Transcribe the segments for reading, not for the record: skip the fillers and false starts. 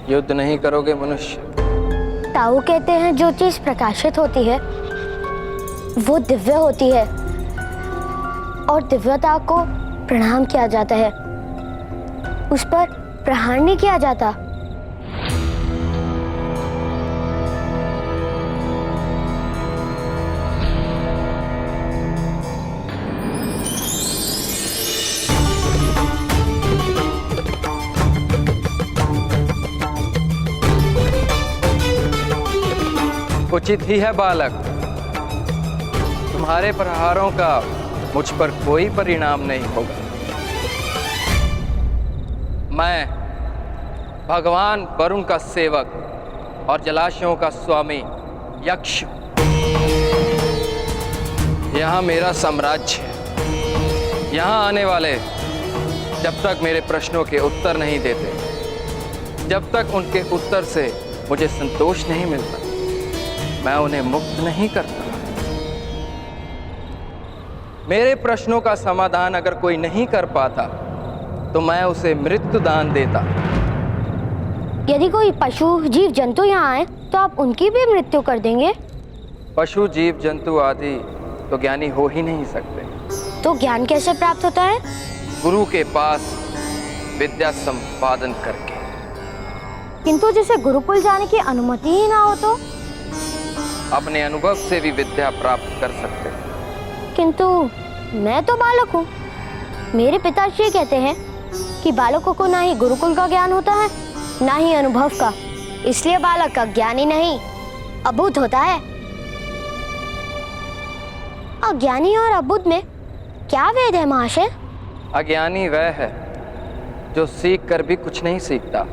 युद्ध नहीं करोगे मनुष्य? ताऊ कहते हैं जो चीज प्रकाशित होती है वो दिव्य होती है और दिव्यता को प्रणाम किया जाता है, उस पर प्रहार नहीं किया जाता। उचित ही है बालक, तुम्हारे प्रहारों का मुझ पर कोई परिणाम नहीं होगा। मैं भगवान वरुण का सेवक और जलाशयों का स्वामी यक्ष, यहाँ मेरा साम्राज्य है। यहाँ आने वाले जब तक मेरे प्रश्नों के उत्तर नहीं देते, जब तक उनके उत्तर से मुझे संतोष नहीं मिलता, मैं उन्हें मुक्त नहीं करता। मेरे प्रश्नों का समाधान अगर कोई नहीं कर पाता तो मैं उसे मृत्यु दान देता। यदि कोई पशु जीव जंतु यहाँ आए तो आप उनकी भी मृत्यु कर देंगे? पशु जीव जंतु आदि तो ज्ञानी हो ही नहीं सकते। तो ज्ञान कैसे प्राप्त होता है? गुरु के पास विद्या संपादन करके। किंतु जिसे गुरुकुल जाने की अनुमति ही ना हो तो? अपने अनुभव से भी विद्या प्राप्त कर सकते हैं। किंतु मैं तो बालक हूँ। मेरे पिताश्री कहते हैं कि बालकों को ना ही गुरुकुल का ज्ञान होता है ना ही अनुभव का, इसलिए बालक का ज्ञान ही नहीं अबुद्ध होता है। अज्ञानी और अबुद्ध में क्या भेद है महाशय? अज्ञानी वह है जो सीख कर भी कुछ नहीं सीखता,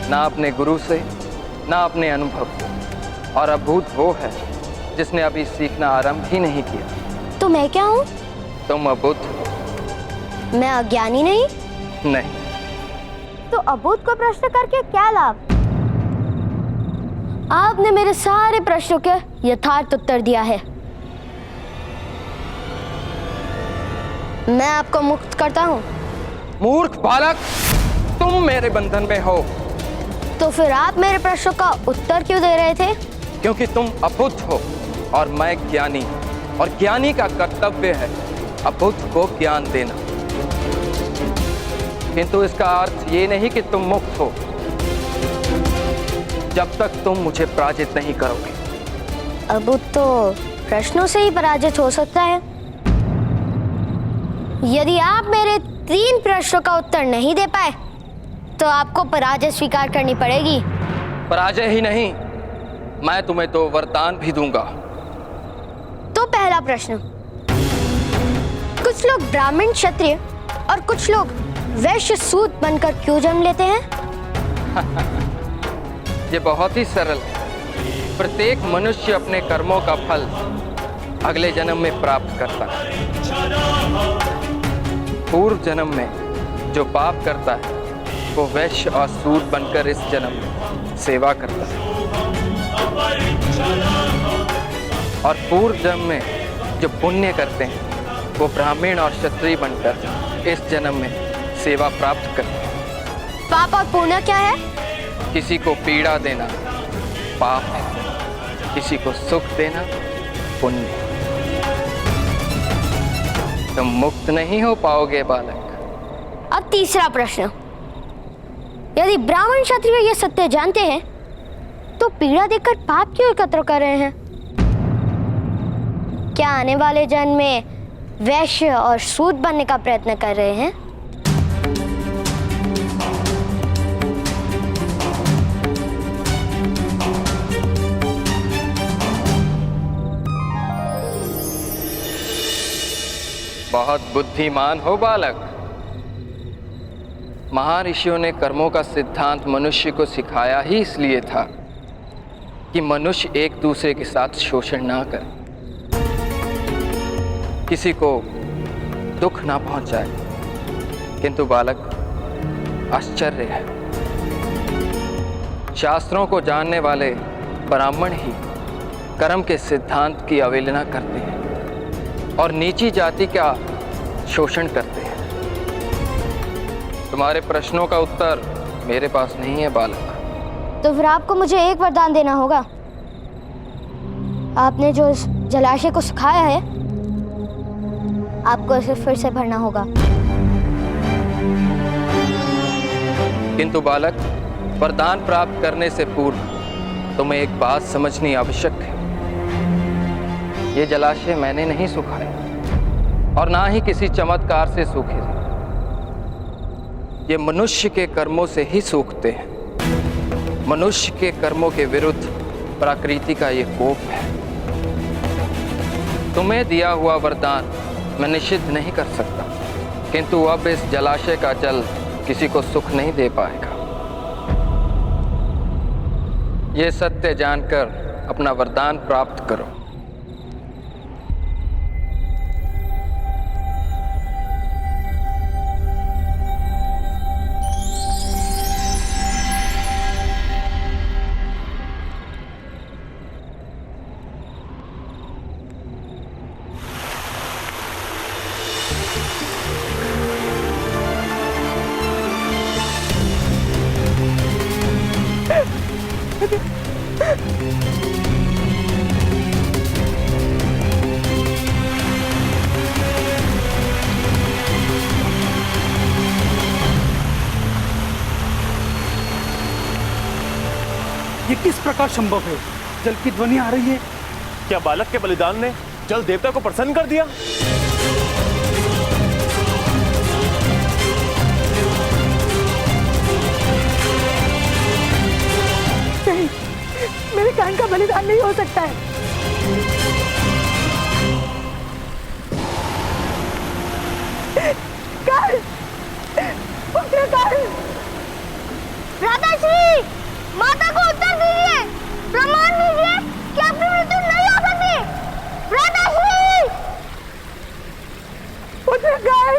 ना अपने गुरु से ना अपने अनुभव से, और अबुद्ध वो है जिसने अभी सीखना आरंभ ही नहीं किया। तो मैं क्या हूँ? तुम अबुद्ध हो। मैं अज्ञानी नहीं? नहीं। तो अबुद्ध को प्रश्न करके क्या लाभ? आपने मेरे सारे प्रश्नों के यथार्थ उत्तर दिया है। मैं आपको मुक्त करता हूँ। मूर्ख बालक, तुम मेरे बंधन में हो। तो फिर आप मेरे प्रश्नों का उत्तर क्यों दे रहे थे? क्योंकि तुम अबुद्ध हो और मैं ज्ञानी, और ज्ञानी का कर्तव्य है अबुद्ध को ज्ञान देना। किंतु इसका अर्थ ये नहीं कि तुम मुक्त हो जब तक तुम मुझे पराजित नहीं करोगे। अबुद्ध तो प्रश्नों से ही पराजित हो सकता है। यदि आप मेरे 3 प्रश्नों का उत्तर नहीं दे पाए तो आपको पराजय स्वीकार करनी पड़ेगी। पराजय ही नहीं, मैं तुम्हें 2 वरदान भी दूंगा। तो पहला प्रश्न, कुछ लोग ब्राह्मण क्षत्रिय और कुछ लोग वैश्य सूत बनकर क्यों जन्म लेते हैं? ये बहुत ही सरल है। प्रत्येक मनुष्य अपने कर्मों का फल अगले जन्म में प्राप्त करता है। पूर्व जन्म में जो पाप करता है वो वैश्य और सूत बनकर इस जन्म में सेवा करता है, और पूर्व जन्म में जो पुण्य करते हैं वो ब्राह्मण और क्षत्रिय बनकर इस जन्म में सेवा प्राप्त करते हैं। पाप और पुण्य क्या है? किसी को पीड़ा देना पाप है, किसी को सुख देना पुण्य। तुम मुक्त नहीं हो पाओगे बालक। अब तीसरा प्रश्न, यदि ब्राह्मण क्षत्रिय ये सत्य जानते हैं तो पीड़ा देकर पाप क्यों एकत्र कर रहे हैं? क्या आने वाले जन्म में वैश्य और सूत बनने का प्रयत्न कर रहे हैं? बहुत बुद्धिमान हो बालक। महर्षियों ने कर्मों का सिद्धांत मनुष्य को सिखाया ही इसलिए था कि मनुष्य एक दूसरे के साथ शोषण ना करे, किसी को दुख ना पहुंचाए। किंतु बालक, आश्चर्य है, शास्त्रों को जानने वाले ब्राह्मण ही कर्म के सिद्धांत की अवहेलना करते हैं और नीची जाति का शोषण करते हैं। तुम्हारे प्रश्नों का उत्तर मेरे पास नहीं है बालक। तो फिर आपको मुझे एक वरदान देना होगा। आपने जो इस जलाशय को सुखाया है, आपको इसे फिर से भरना होगा। किंतु बालक, वरदान प्राप्त करने से पूर्व तुम्हें एक बात समझनी आवश्यक है। ये जलाशय मैंने नहीं सुखाया और ना ही किसी चमत्कार से सूखे। ये मनुष्य के कर्मों से ही सूखते हैं। मनुष्य के कर्मों के विरुद्ध प्रकृति का ये कोप है। तुम्हें दिया हुआ वरदान मैं निषिद्ध नहीं कर सकता, किंतु अब इस जलाशय का जल किसी को सुख नहीं दे पाएगा। ये सत्य जानकर अपना वरदान प्राप्त करो। ये किस प्रकार संभव है? जल की ध्वनि आ रही है। क्या बालक के बलिदान ने जल देवता को प्रसन्न कर दिया? नहीं, मेरे कान का बलिदान नहीं हो सकता है। काल, पुत्र काल, राधाश्री, माता को उत्तर दीजिए, प्रमाण दीजिए कि आपकी मृत्यु नहीं हो सकती। राधाश्री, पुत्र काल,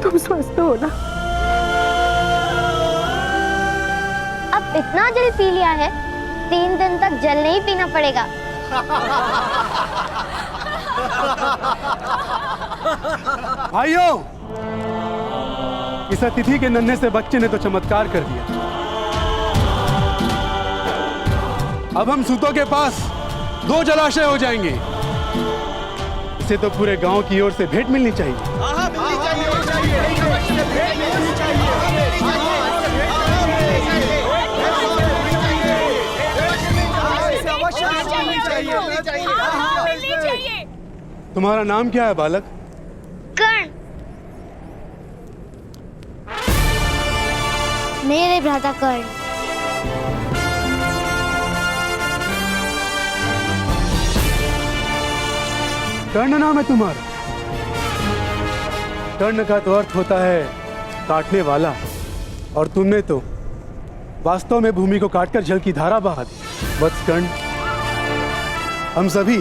तुम स्वस्थ हो ना? अब इतना जल पी लिया है, 3 दिन तक जल नहीं पीना पड़ेगा। भाइयों, इस अतिथि के नन्हे से बच्चे ने तो चमत्कार कर दिया। अब हम सूतों के पास 2 जलाशय हो जाएंगे। इसे तो पूरे गांव की ओर से भेंट मिलनी चाहिए। तुम्हारा नाम क्या है बालक? कर्ण। मेरे भ्राता कर्ण। कर्ण नाम है तुम्हारा? कर्ण का तो अर्थ होता है काटने वाला, और तुमने तो वास्तव में भूमि को काटकर जल की धारा बहा दी। वत्स कर्ण, हम सभी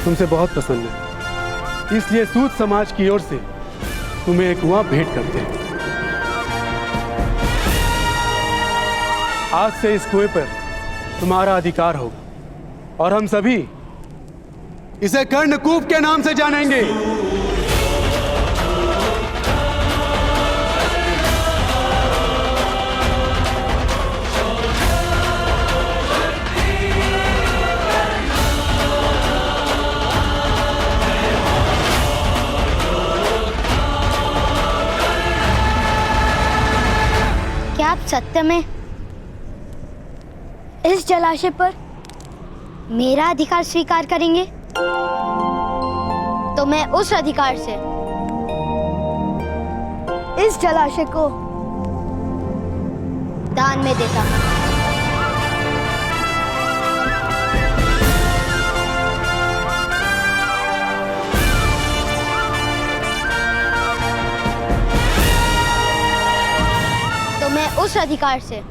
तुमसे बहुत प्रसन्न हैं, इसलिए सूत समाज की ओर से तुम्हें एक कुआं भेंट करते हैं। आज से इस कुएं पर तुम्हारा अधिकार होगा और हम सभी इसे कर्णकूप के नाम से जानेंगे। क्या आप सत्य में इस जलाशय पर मेरा अधिकार स्वीकार करेंगे? तो मैं उस अधिकार से इस जलाशय को दान में देता हूं। तो मैं उस अधिकार से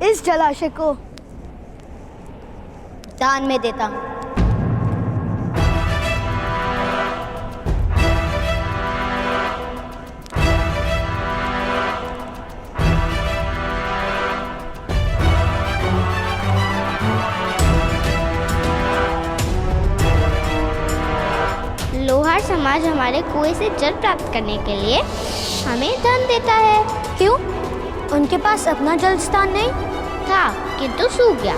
इस जलाशय को दान में देता हूं। लोहार समाज हमारे कुएं से जल प्राप्त करने के लिए हमें धन देता है। क्यों? उनके पास अपना जल स्थान नहीं था, किंतु सूख गया।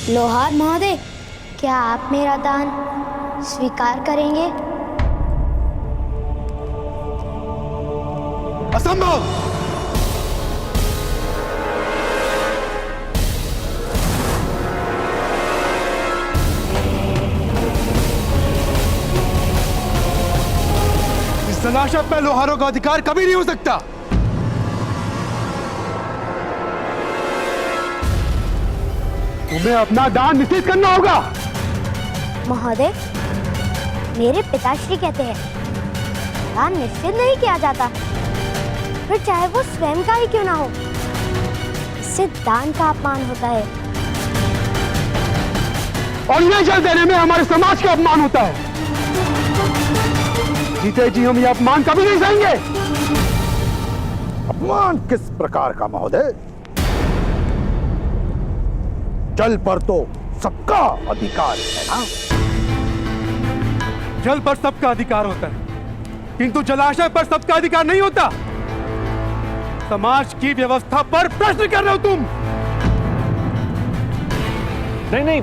लोहार महोदय, क्या आप मेरा दान स्वीकार करेंगे? असंभव! इस जलाशय पर लोहारों का अधिकार कभी नहीं हो सकता। तुम्हें अपना दान निश्चित करना होगा। महोदय, मेरे पिताश्री कहते हैं दान निश्चित नहीं किया जाता, फिर चाहे वो स्वयं का ही क्यों ना हो। इससे दान का अपमान होता है और इन्हें जल देने में हमारे समाज का अपमान होता है। जीते जी हम ये अपमान कभी नहीं सहेंगे। अपमान किस प्रकार का महोदय? जल पर तो सबका अधिकार है ना? जल पर सबका अधिकार होता है, किंतु जलाशय पर सबका अधिकार नहीं होता। समाज की व्यवस्था पर प्रश्न कर रहे हो तुम। नहीं नहीं,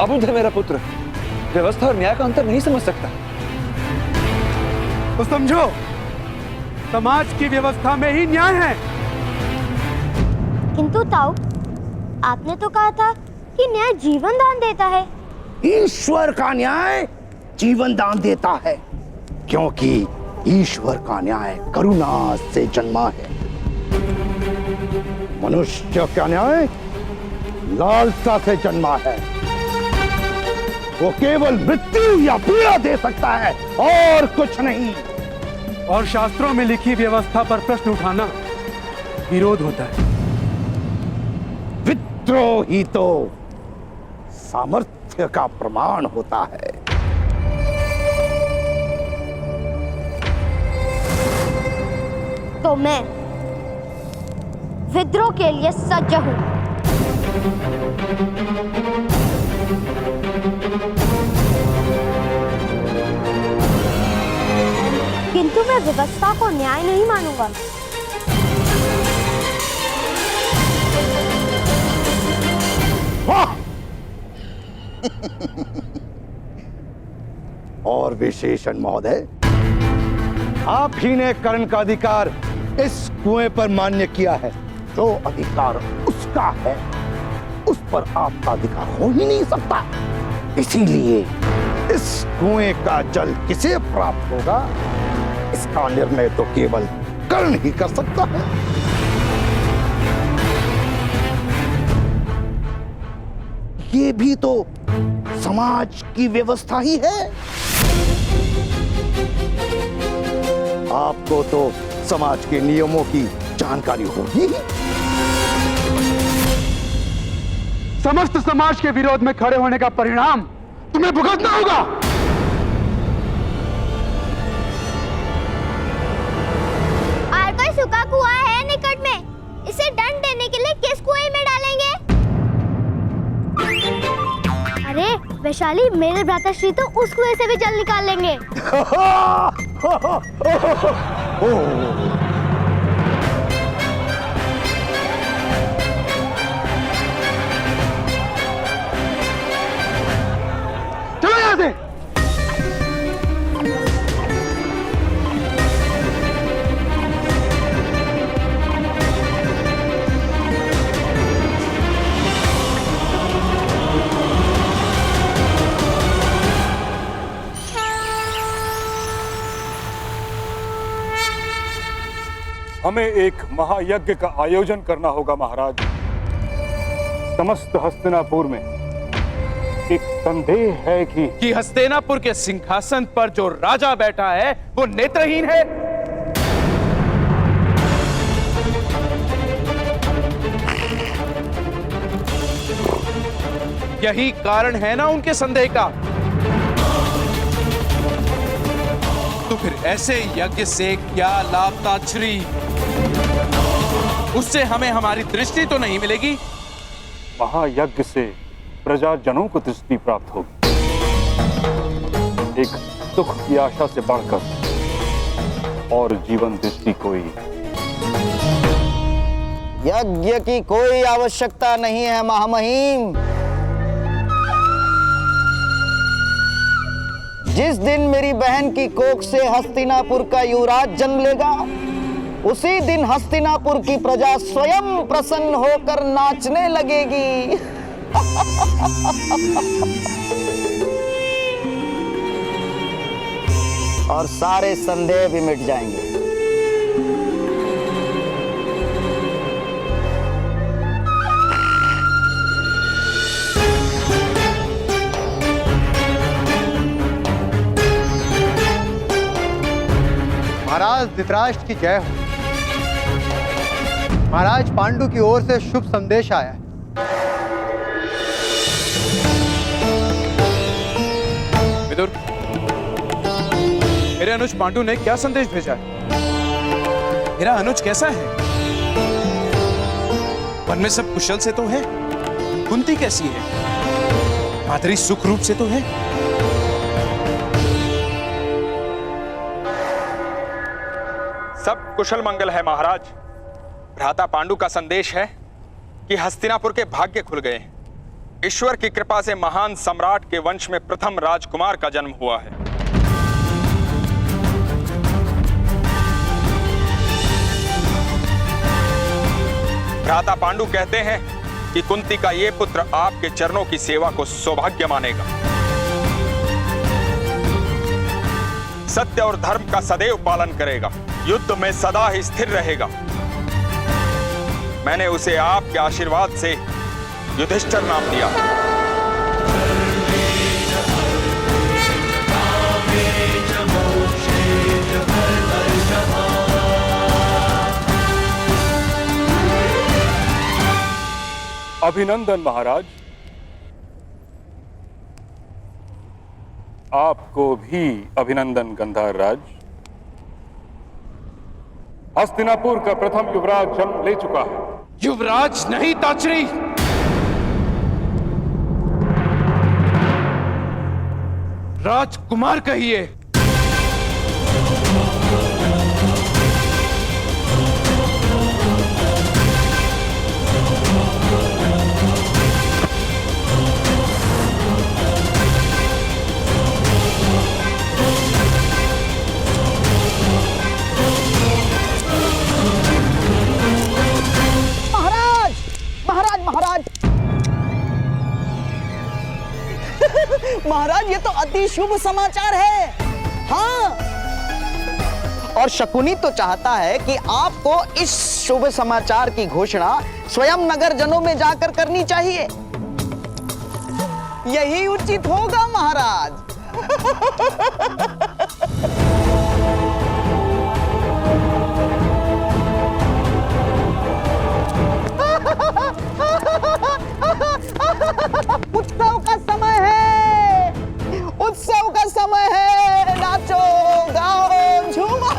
अबुध है मेरा पुत्र, व्यवस्था और न्याय का अंतर नहीं समझ सकता। तो समझो, समाज की व्यवस्था में ही न्याय है। किंतु ताऊ, आपने तो कहा था कि न्याय जीवन दान देता है। ईश्वर का न्याय जीवन दान देता है, क्योंकि ईश्वर का न्याय करुणा से जन्मा है। मनुष्य का न्याय लालसा से जन्मा है। वो केवल मृत्यु या पीड़ा दे सकता है और कुछ नहीं। और शास्त्रों में लिखी व्यवस्था पर प्रश्न उठाना विरोध होता है। विद्रोह ही तो सामर्थ्य का प्रमाण होता है। तो मैं विद्रोह के लिए सज्ज हूं। किंतु मैं व्यवस्था को न्याय नहीं मानूंगा। और विशेषण महोदय, आप ही ने कर्ण का अधिकार इस कुएं पर मान्य किया है। जो अधिकार उसका है उस पर आपका अधिकार हो ही नहीं सकता। इसीलिए इस कुएं का जल किसे प्राप्त होगा, इसका निर्णय तो केवल कर्ण ही कर सकता है। ये भी तो समाज की व्यवस्था ही है। आपको तो समाज के नियमों की जानकारी होगी। समस्त समाज के विरोध में खड़े होने का परिणाम तुम्हें भुगतना होगा। और कोई सूखा कुआं है निकट में? इसे दंड देने के लिए किस कुएं में डालेंगे? अरे वैशाली, मेरे भ्राताश्री तो उस कुएं से भी जल निकाल लेंगे। चलो यहां से। हमें एक महायज्ञ का आयोजन करना होगा महाराज। समस्त हस्तिनापुर में एक संदेह है कि हस्तिनापुर के सिंहासन पर जो राजा बैठा है वो नेत्रहीन है। यही कारण है ना उनके संदेह का। तो फिर ऐसे यज्ञ से क्या लाभ ताच्छ्री? उससे हमें हमारी दृष्टि तो नहीं मिलेगी। महायज्ञ से प्रजाजनों को दृष्टि प्राप्त होगी। एक सुख की आशा से बढ़कर और जीवन दृष्टि कोई। यज्ञ की कोई आवश्यकता नहीं है महामहिम। जिस दिन मेरी बहन की कोख से हस्तिनापुर का युवराज जन्म लेगा, उसी दिन हस्तिनापुर की प्रजा स्वयं प्रसन्न होकर नाचने लगेगी। और सारे संदेह भी मिट जाएंगे। महाराज धृतराष्ट्र की जय हो। महाराज पांडु की ओर से शुभ संदेश आया है। विदुर, मेरे अनुज पांडु ने क्या संदेश भेजा है? मेरा अनुज कैसा है? वन में सब कुशल से तो है? कुंती कैसी है? माधुरी सुख रूप से तो है? सब कुशल मंगल है महाराज। भ्राता पांडु का संदेश है कि हस्तिनापुर के भाग्य खुल गए हैं। ईश्वर की कृपा से महान सम्राट के वंश में प्रथम राजकुमार का जन्म हुआ है। भ्राता पांडु कहते हैं कि कुंती का ये पुत्र आपके चरणों की सेवा को सौभाग्य मानेगा। सत्य और धर्म का सदैव पालन करेगा, युद्ध में सदा ही स्थिर रहेगा। मैंने उसे आपके आशीर्वाद से युधिष्ठिर नाम दिया। अभिनंदन महाराज। आपको भी अभिनंदन गंधार राज। हस्तिनापुर का प्रथम युवराज जन्म ले चुका है। युवराज नहीं ताचरी, राजकुमार कहिए। महाराज, ये तो अति शुभ समाचार है। हाँ, और शकुनी तो चाहता है कि आपको इस शुभ समाचार की घोषणा स्वयं नगर जनों में जाकर करनी चाहिए। यही उचित होगा महाराज। उत्सव का समय है, उत्सव का समय है। नाचो, गाओ, झूमो।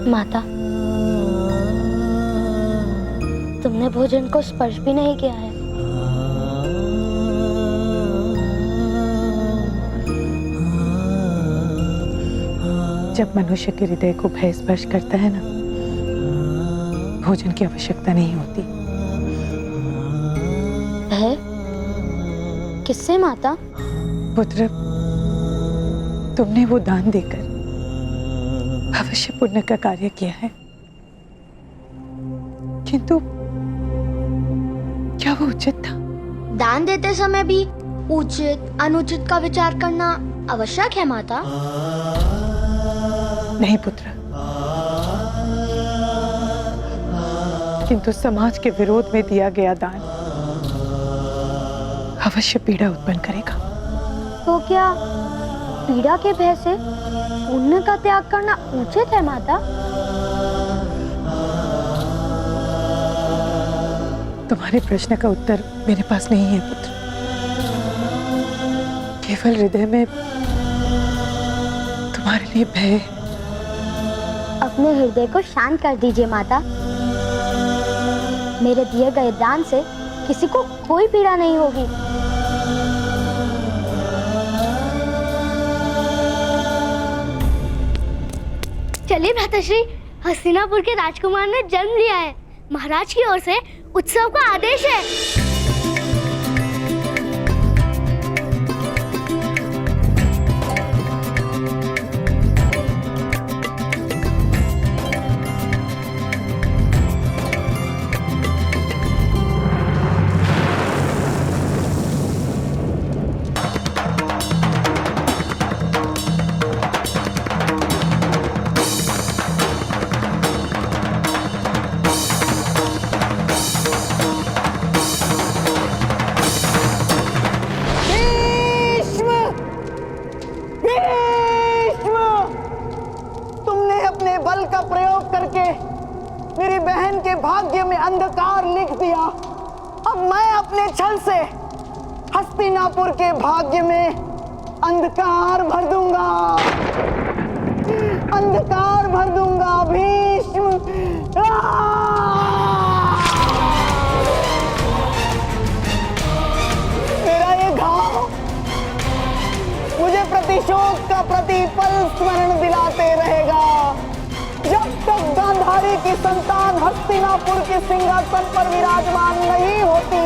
माता, तुमने भोजन को स्पर्श भी नहीं किया है। जब मनुष्य के हृदय को भय स्पर्श करता है ना, भोजन की आवश्यकता नहीं होती। भय? किससे माता? पुत्र, तुमने वो दान देकर अवश्य पुण्य का कार्य किया है, किंतु क्या वो उचित था? दान देते समय भी उचित अनुचित का विचार करना आवश्यक है माता। नहीं पुत्र, किंतु समाज के विरोध में दिया गया दान अवश्य पीड़ा उत्पन्न करेगा। तो क्या पीड़ा के भय से पुण्य का त्याग करना उचित है माता? तुम्हारे प्रश्न का उत्तर मेरे पास नहीं है पुत्र। केवल हृदय में तुम्हारे लिए भय है। अपने हृदय को शांत कर दीजिए माता। मेरे दिए गए दान से किसी को कोई पीड़ा नहीं होगी। चलिए भ्राताश्री, हस्तिनापुर के राजकुमार ने जन्म लिया है। महाराज की ओर से उत्सव का आदेश है। मेरी बहन के भाग्य में अंधकार लिख दिया। अब मैं अपने छल से हस्तिनापुर के भाग्य में अंधकार भर दूंगा, अंधकार भर दूंगा। भीष्म, मेरा ये घाव मुझे प्रतिशोध का प्रतिपल स्मरण दिलाते रहेगा। जब तक गांधार गांधारी की संतान हस्तिनापुर के सिंहासन पर विराजमान नहीं होती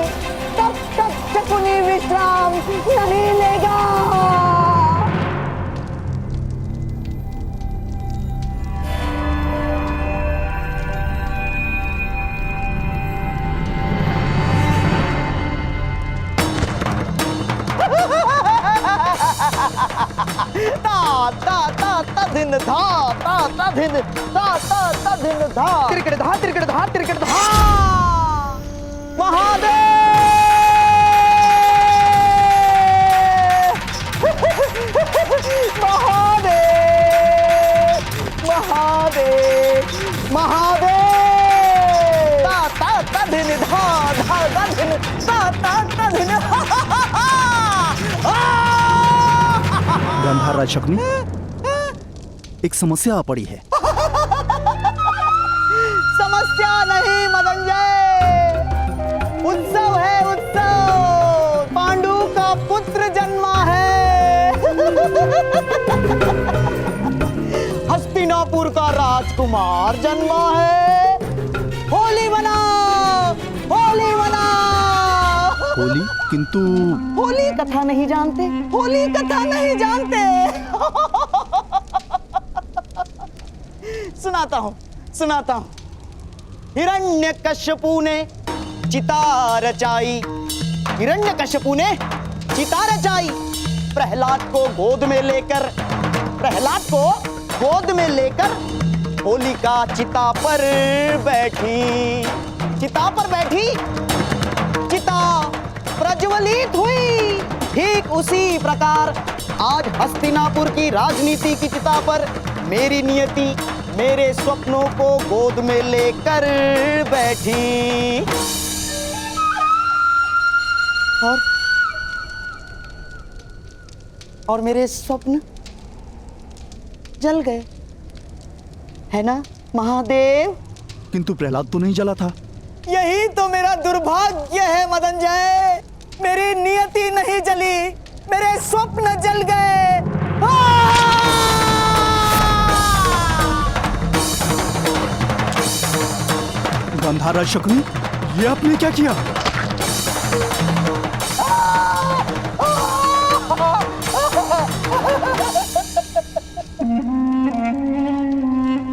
तब तक शकुनी विश्राम नहीं लेगा। ता ता ता ता धिन धा ता ता धिन ता ता ता धिन धा तिरकड़ धा तिरकड़ धा तिरकड़ धा। महादेव महादेव महादेव महादेव ता ता ता धिन धा धा धा धिन ता ता ता धिन। गंधार शकुनी, एक समस्या आ पड़ी है। समस्या नहीं मदनजय, उत्सव है उत्सव। पांडु का पुत्र जन्मा है। हस्तिनापुर का राजकुमार जन्मा है। होली मनाओ, होली मनाओ। होली? किंतु होली कथा नहीं जानते, होली कथा नहीं जानते। सुनाता हूं। हिरण्यकश्यपु ने चिता रचाई, हिरण्यकश्यपु ने चिता रचाई। प्रहलाद को गोद में लेकर होलिका चिता पर बैठी। चिता प्रज्वलित हुई। ठीक उसी प्रकार आज हस्तिनापुर की राजनीति की चिता पर मेरी नियति मेरे स्वप्नों को गोद में लेकर बैठी। और मेरे स्वप्न जल गए, है ना महादेव? किंतु प्रहलाद तो नहीं जला था। यही तो मेरा दुर्भाग्य है मदनजय। मेरी नियति नहीं जली, मेरे स्वप्न जल गए। गंधार शकुनी, ये आपने क्या किया?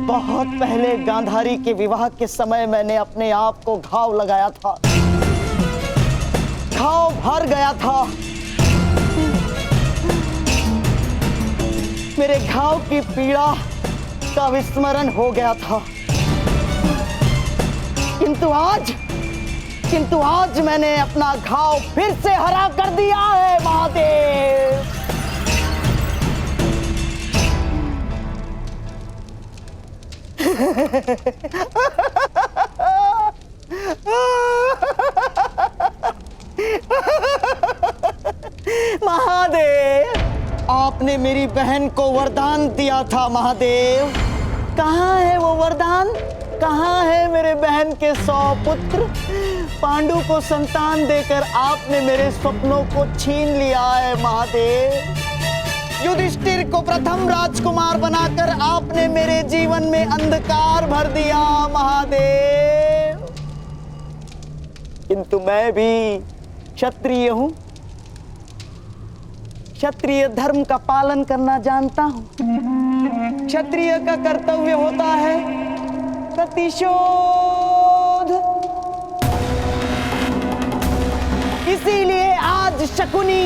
बहुत पहले गांधारी के विवाह के समय मैंने अपने आप को घाव लगाया था। घाव भर गया था। मेरे घाव की पीड़ा का विस्मरण हो गया था। किंतु आज मैंने अपना घाव फिर से हरा कर दिया है महादेव। महादेव, आपने मेरी बहन को वरदान दिया था महादेव। कहाँ है वो वरदान? कहाँ है मेरे बहन के 100 पुत्र? पांडु को संतान देकर आपने मेरे स्वप्नों को छीन लिया है महादेव। युधिष्ठिर को प्रथम राजकुमार बनाकर आपने मेरे जीवन में अंधकार भर दिया महादेव। किंतु मैं भी क्षत्रिय हूं, क्षत्रिय धर्म का पालन करना जानता हूं। क्षत्रिय का कर्तव्य होता है प्रतिशोध। इसीलिए आज शकुनी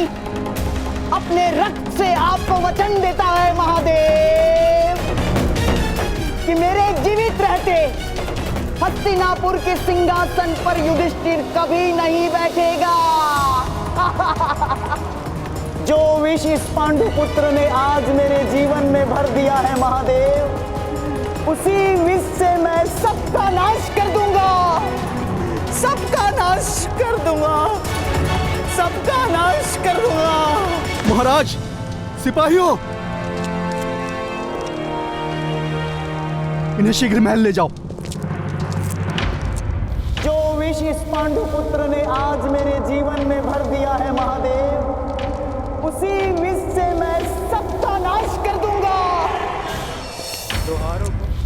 अपने रक्त से आपको वचन देता है महादेव कि मेरे जीवित रहते हस्तिनापुर के सिंहासन पर युधिष्ठिर कभी नहीं बैठेगा। जो विष इस पांडु पुत्र ने आज मेरे जीवन में भर दिया है महादेव, उसी विष से मैं सबका नाश कर दूंगा, सबका नाश कर दूंगा, सबका नाश कर दूंगा। महाराज, सिपाहियों, इन्हें शीघ्र महल ले जाओ। जो विष इस पांडु पुत्र ने आज मेरे जीवन में भर दिया है महादेव, उसी विष से मैं सबका नाश कर दूंगा।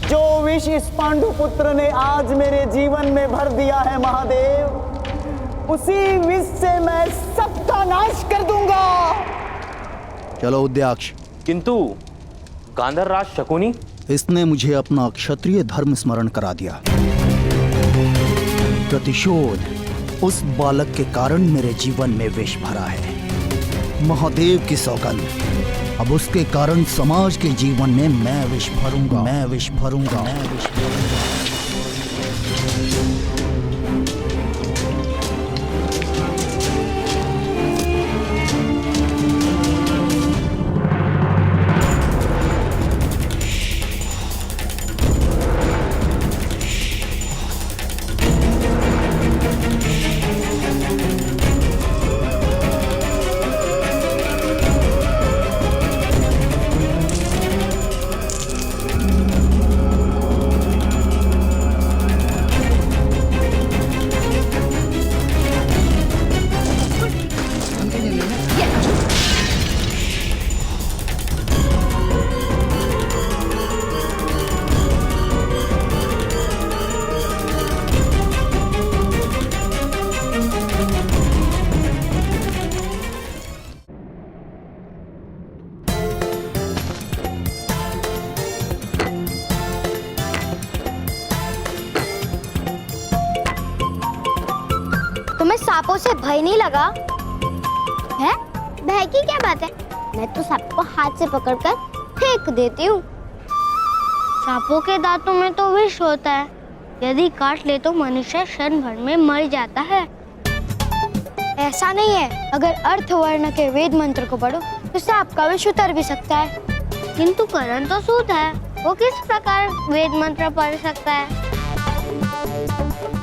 जो विष विष इस पांडुपुत्र ने आज मेरे जीवन में भर दिया है महादेव, उसी विष से मैं सबका नाश कर दूंगा। चलो उद्याक्ष। किंतु गांधर राज शकुनी, इसने मुझे अपना क्षत्रिय धर्म स्मरण करा दिया। प्रतिशोध उस बालक के कारण मेरे जीवन में विष भरा है। महादेव की सौगंध, अब उसके कारण समाज के जीवन में मैं विष भरूंगा, मैं विष भरूंगा, मैं विष भरूंगा। तुम्हें सांपों से भय नहीं लगा है? भय की क्या बात है? मैं तो सांप को हाथ से पकड़कर फेंक देती हूँ। सांपों के दांतों में तो विष होता है, यदि काट ले तो मनुष्य क्षण भर में मर जाता है। ऐसा नहीं है, अगर अर्थवर्ण के वेद मंत्र को पढ़ो तो सांप का विष उतर भी सकता है। किंतु करण तो सूत है, वो किस प्रकार वेद मंत्र पढ़ सकता है?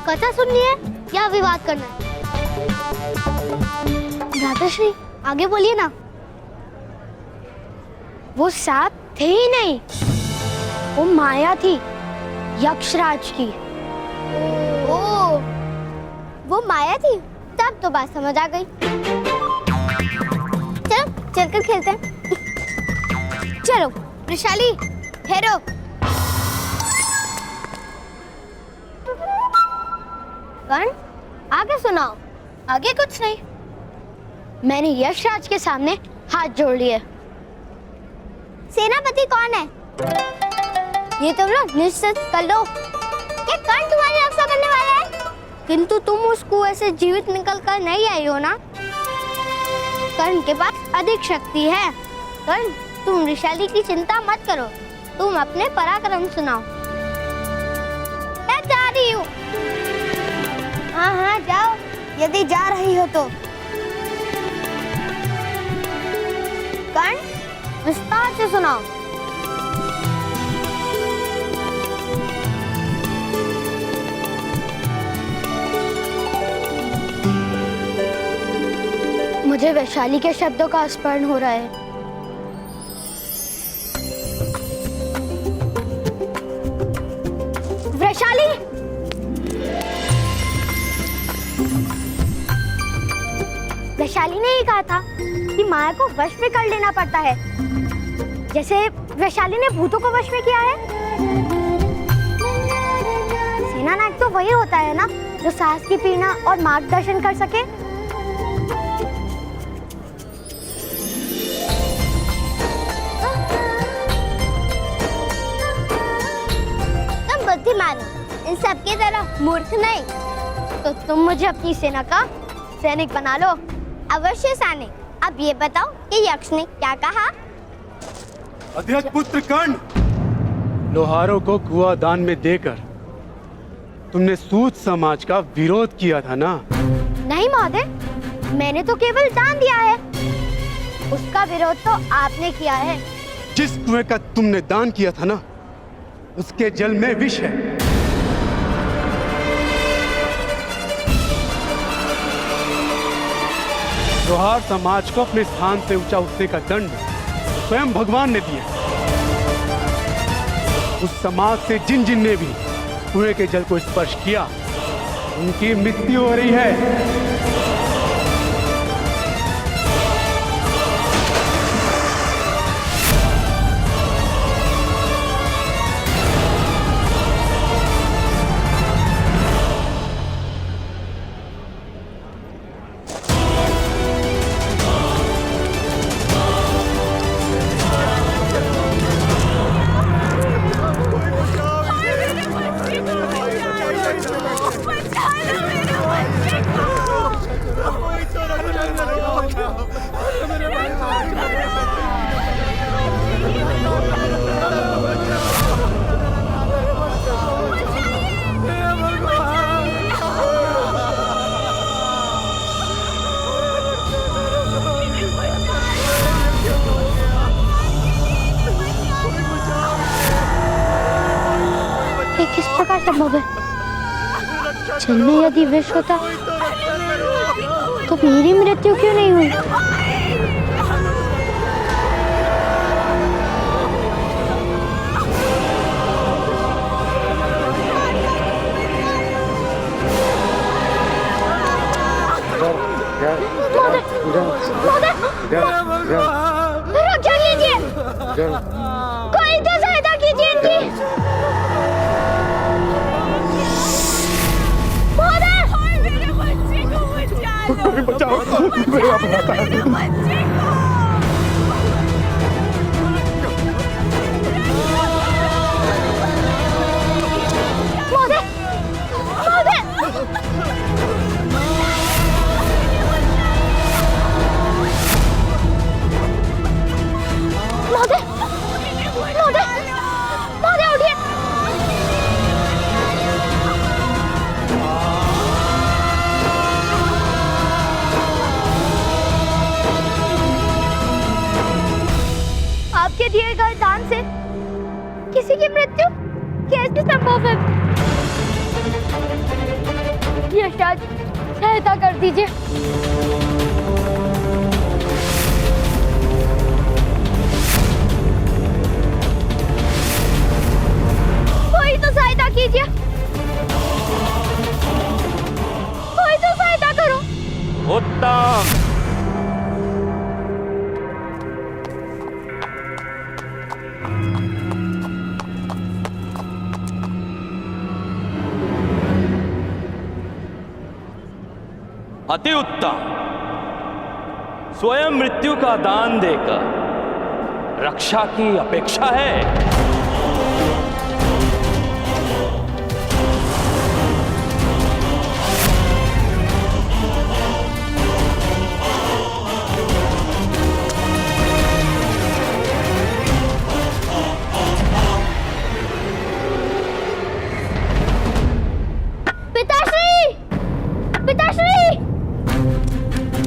कथा सुननी है या विवाद करना है? भ्राताश्री आगे बोलिए ना। वो सांप थे ही नहीं, वो माया थी, यक्षराज की। ओ, वो माया थी, तब तो बात समझ आ गई। चलो चलकर खेलते हैं। चलो वृषाली, ठहरो। कर्ण, आगे सुनाओ। आगे कुछ नहीं, मैंने यक्षराज के सामने हाथ जोड़ लिए। सेनापति कौन है? ये तुम लोग निश्चित कर लो। क्या कर्ण तुम्हारी रक्षा करने वाला है? किंतु तुम उस कुएं से जीवित निकल कर नहीं आई हो ना? कर्ण के पास अधिक शक्ति है। कर्ण, तुम वृषाली की चिंता मत करो, तुम अपने पराक्रम सुनाओ। मैं जा रही हूँ। हाँ हाँ जाओ, यदि जा रही हो तो। कर्ण, विस्तार से सुनाओ। मुझे वैशाली के शब्दों का स्मरण हो रहा है। वैशाली, वैशाली ने ही कहा था कि माया को वश में कर लेना पड़ता है, जैसे वैशाली ने भूतों को वश में किया है। सेना नायक तो वही होता है ना जो साहस की प्रेरणा और मार्गदर्शन कर सके। तुम बुद्धिमान हो, इन सब की तरह मूर्ख नहीं। तो तुम मुझे अपनी सेना का सैनिक बना लो। अवश्य सैनिक। अब ये बताओ कि यक्ष ने क्या कहा? अध्यक्ष पुत्र कर्ण, लोहारों को कुआं दान में देकर तुमने सूत समाज का विरोध किया था ना? नहीं महोदय, मैंने तो केवल दान दिया है, उसका विरोध तो आपने किया है। जिस कुएं का तुमने दान किया था ना, उसके जल में विष है। लोहार समाज को अपने स्थान से ऊंचा उठने का दंड स्वयं भगवान ने दिया। उस समाज से जिन जिन ने भी कुएं के जल को स्पर्श किया, उनकी मृत्यु हो रही है। प्रकार संभव है? जल में यदि विष होता तो मेरी मृत्यु क्यों नहीं हुई? रक्षा कीजिए, कोई तो सहायता कीजिए इनकी। बचाओ, मेरा भ्राता है। आपके दिए गए दान से किसी की मृत्यु कैसे संभव है? यशराज, सहायता कर दीजिए। कोई तो सहायता कीजिए, कोई तो सहायता करो। उत्तम। अति उत्तम। स्वयं मृत्यु का दान देकर रक्षा की अपेक्षा है। पिताश्री, पिताश्री,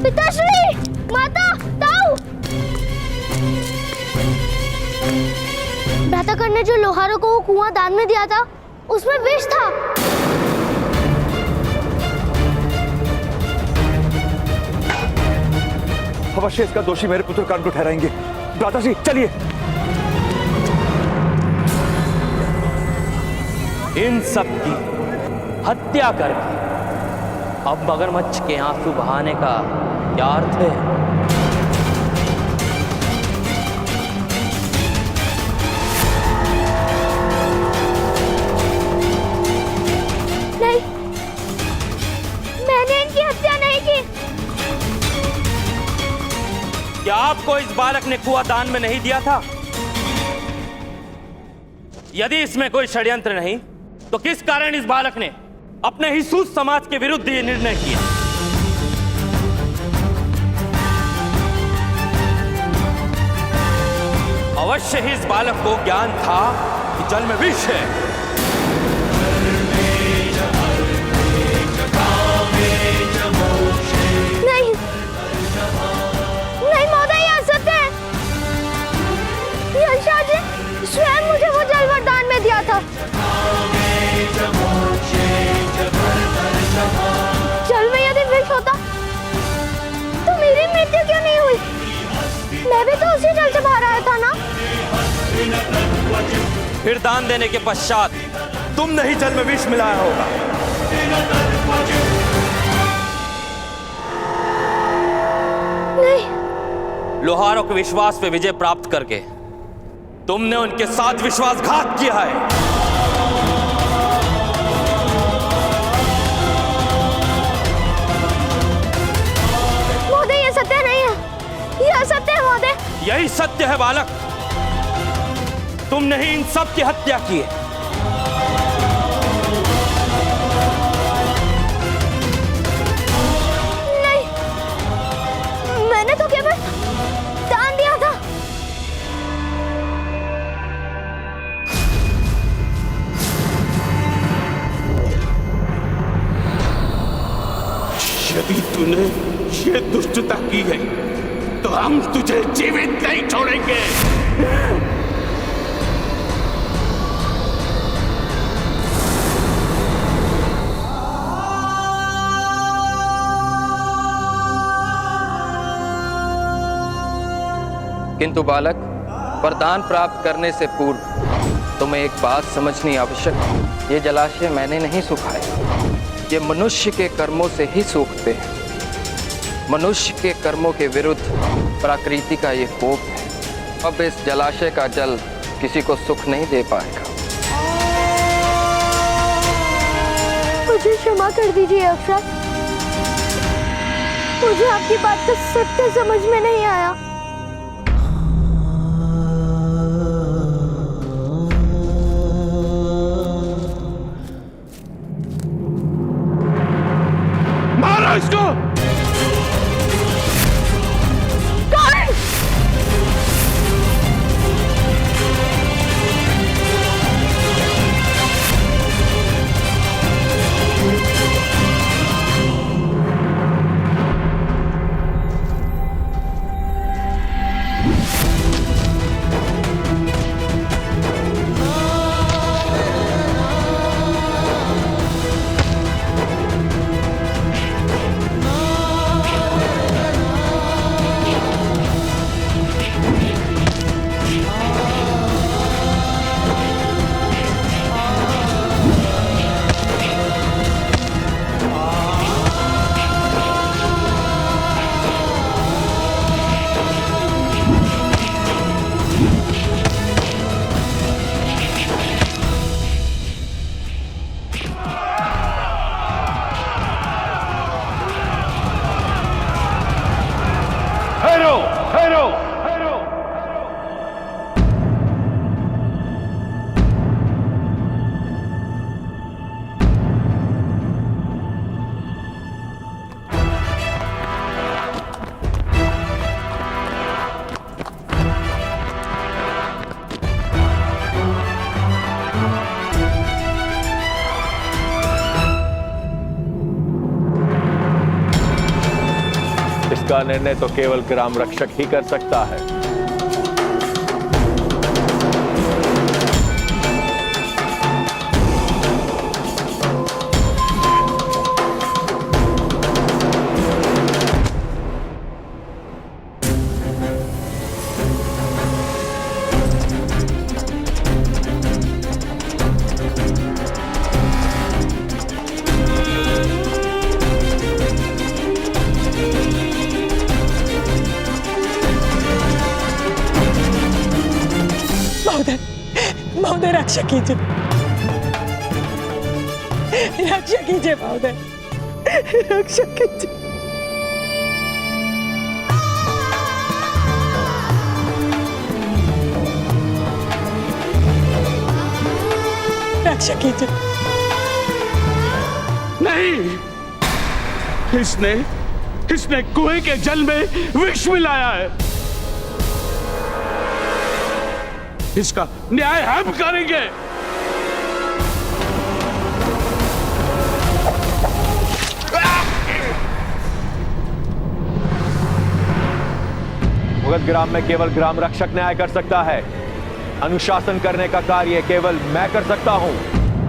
पिताश्री, माता, ताऊ। भ्राताकर्ण ने जो लोहारों को वो कुआं दान में दिया था, उसमें विष था। अवश्य इसका दोषी मेरे पुत्र कर्ण को ठहराएंगे। भ्राताश्री, चलिए। इन सब की हत्या करके अब मगरमच्छ के आंसू बहाने का क्या अर्थ है? नहीं, मैंने इनकी हत्या नहीं की। क्या आपको इस बालक ने कुआं दान में नहीं दिया था? यदि इसमें कोई षड्यंत्र नहीं, तो किस कारण इस बालक ने अपने ही सूत समाज के विरुद्ध ये निर्णय किया? अवश्य ही इस बालक को ज्ञान था कि जल में विष है। नहीं, नहीं महोदय, यह सत्य है। यशराज ने स्वयं मुझे वो जल वरदान में दिया था। जल में यदि विष होता तो मेरी मृत्यु क्यों नहीं हुई? मैं भी तो उसी जल से बाहर आया था ना। फिर दान देने के पश्चात तुमने ही जल में विष मिलाया होगा। नहीं। लोहारों के विश्वास पे विजय प्राप्त करके तुमने उनके साथ विश्वासघात किया है। सत्य नहीं है, यह सत्य है महोदय। यही सत्य है बालक। तुमने ही इन सब की हत्या की है। नहीं, मैंने तो केवल दान दिया था। यदि तूने ये दुष्टता की है तो हम तुझे जीवित नहीं छोड़ेंगे। किंतु बालक, वरदान प्राप्त करने से पूर्व तुम्हें एक बात समझनी आवश्यक है। ये जलाशय मैंने नहीं सुखाया, ये मनुष्य के कर्मों से ही सूखते हैं। मनुष्य के कर्मों के विरुद्ध प्रकृति का ये कोप है। अब इस जलाशय का जल किसी को सुख नहीं दे पाएगा। मुझे क्षमा कर दीजिए अफसर, मुझे आपकी बात का सत्य समझ में नहीं आया। मारो इसको। इसका निर्णय तो केवल ग्राम रक्षक ही कर सकता है। महोदय रक्षा कीजिए, रक्षा कीजिए महोदय, रक्षा कीजिए। रक्षा कीजिए। नहीं, इसने कुएं के जल में विष मिलाया है। इसका न्याय हम करेंगे। मुगल ग्राम में केवल ग्राम रक्षक न्याय कर सकता है। अनुशासन करने का कार्य केवल मैं कर सकता हूं,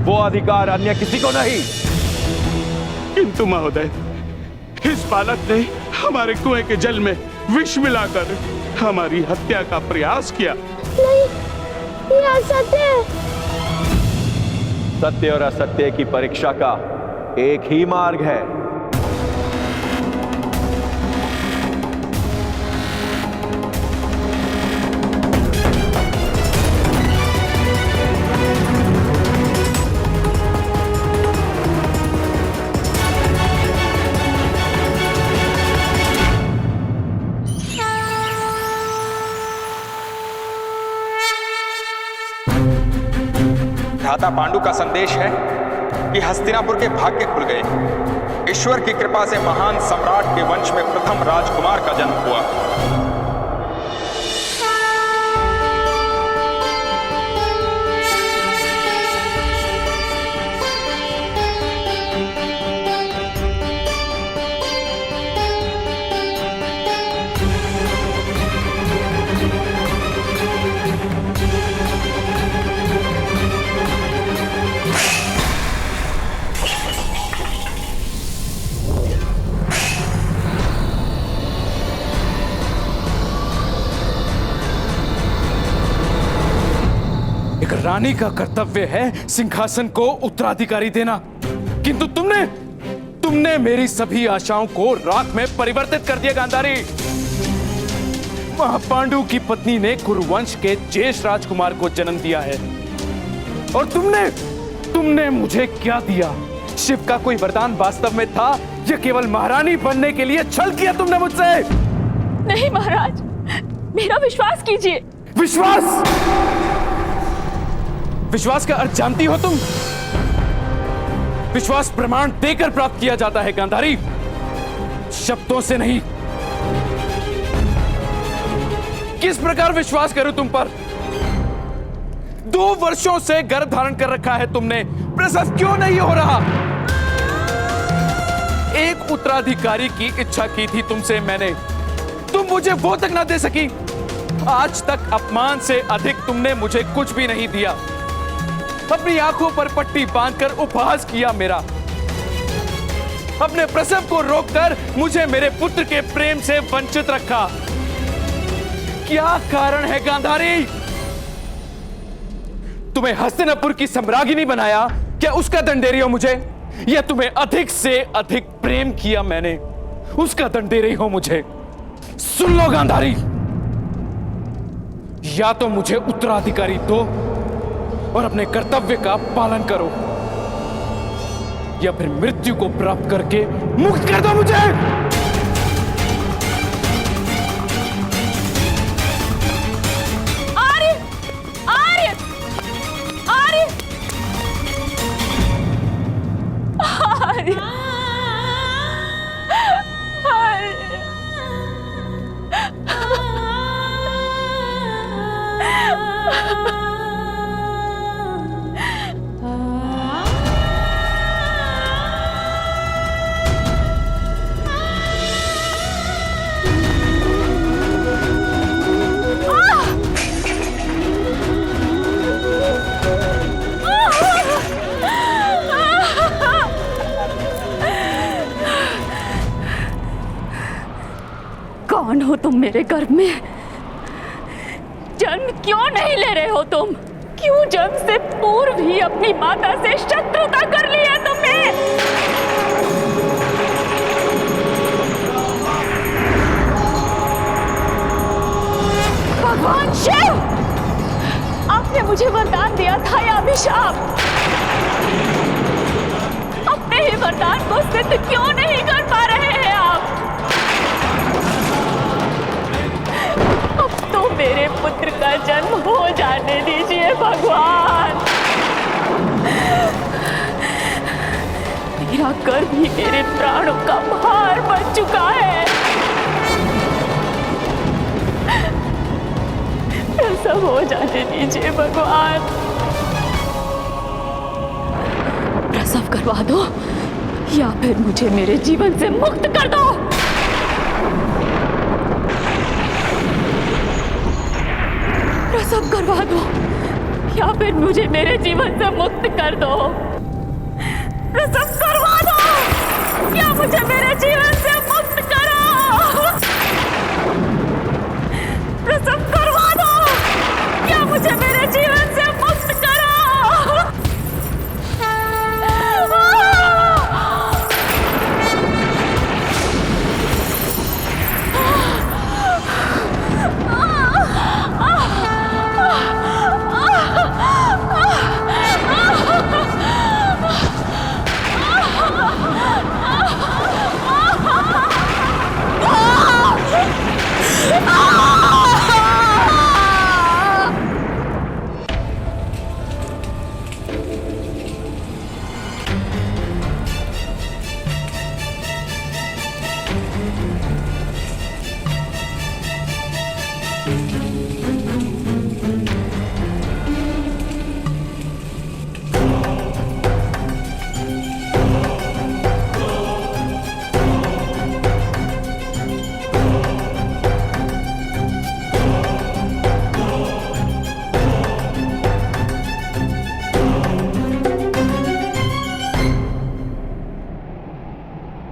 वो अधिकार अन्य किसी को नहीं। किंतु महोदय, इस बालक ने हमारे कुएं के जल में विष मिलाकर हमारी हत्या का प्रयास किया। ये असत्य है। सत्य और असत्य की परीक्षा का एक ही मार्ग है। भ्राता पांडु का संदेश है कि हस्तिनापुर के भाग्य खुल गए। ईश्वर की कृपा से महान सम्राट के वंश में प्रथम राजकुमार का जन्म हुआ। एक रानी का कर्तव्य है सिंहासन को उत्तराधिकारी देना, किंतु तुमने मेरी सभी आशाओं को राख में परिवर्तित कर दिया गांधारी। महापांडु की पत्नी ने कुरुवंश के ज्येष्ठ राजकुमार को जन्म दिया है, और तुमने मुझे क्या दिया? शिव का कोई वरदान वास्तव में था या केवल महारानी बनने के लिए छल किया तुमने मुझसे? नहीं महाराज, मेरा विश्वास कीजिए। विश्वास का अर्थ जानती हो तुम? विश्वास प्रमाण देकर प्राप्त किया जाता है गांधारी, शब्दों से नहीं। किस प्रकार विश्वास करूं तुम पर? 2 वर्षों से गर्भ धारण कर रखा है तुमने, प्रसव क्यों नहीं हो रहा? एक उत्तराधिकारी की इच्छा की थी तुमसे मैंने, तुम मुझे वो तक ना दे सकी। आज तक अपमान से अधिक तुमने मुझे कुछ भी नहीं दिया। अपनी आंखों पर पट्टी बांधकर उपहास किया मेरा। अपने प्रसव को रोककर मुझे मेरे पुत्र के प्रेम से वंचित रखा। क्या कारण है गांधारी? तुम्हें हस्तिनापुर की सम्राज्ञी बनाया, क्या उसका दंडेरी हो मुझे? या तुम्हें अधिक से अधिक प्रेम किया मैंने, उसका दंडेरी हो मुझे? सुन लो गांधारी, या तो मुझे उत्तराधिकारी दो और अपने कर्तव्य का पालन करो, या फिर मृत्यु को प्राप्त करके मुक्त कर दो मुझे। आर्य, आर्य, आर्य, आर्य, कौन हो तुम मेरे गर्भ में? जन्म क्यों नहीं ले रहे हो तुम? क्यों जन्म से पूर्व ही अपनी माता से शत्रुता कर ली है तुमने? भगवान शिव, आपने मुझे वरदान दिया था या अभिशाप? अपने ही वरदान को सिद्ध क्यों नहीं कर पा रहे हैं आप? तो मेरे पुत्र का जन्म हो जाने दीजिए भगवान। मेरा गर्भ ही मेरे प्राणों का भार बन चुका है। प्रसव हो जाने दीजिए भगवान। प्रसव करवा दो या फिर मुझे मेरे जीवन से मुक्त कर दो। प्रसव करवा दो या फिर मुझे मेरे जीवन से मुक्त कर दो। प्रसव करवा दो या मुझे मेरे जीवन से मुक्त करो। प्रसव करवा दो या मुझे मेरे जीवन से मुक्त करो।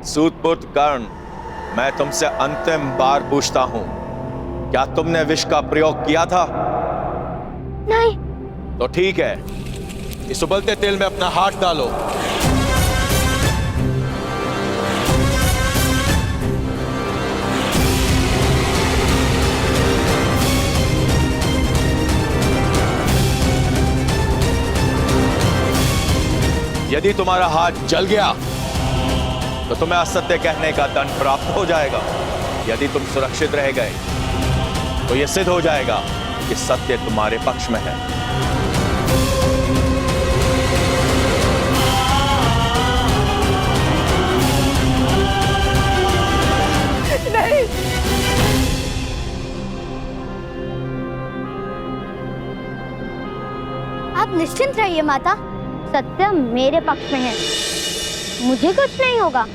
सूतपुत्र कर्ण, मैं तुमसे अंतिम बार पूछता हूं, क्या तुमने विष का प्रयोग किया था? नहीं, तो ठीक है, इस उबलते तेल में अपना हाथ डालो। यदि तुम्हारा हाथ जल गया तो तुम्हें असत्य कहने का दंड प्राप्त हो जाएगा। यदि तुम सुरक्षित रह गए तो यह सिद्ध हो जाएगा कि सत्य तुम्हारे पक्ष में है। नहीं, आप निश्चिंत रहिए माता, सत्य मेरे पक्ष में है, मुझे कुछ नहीं होगा।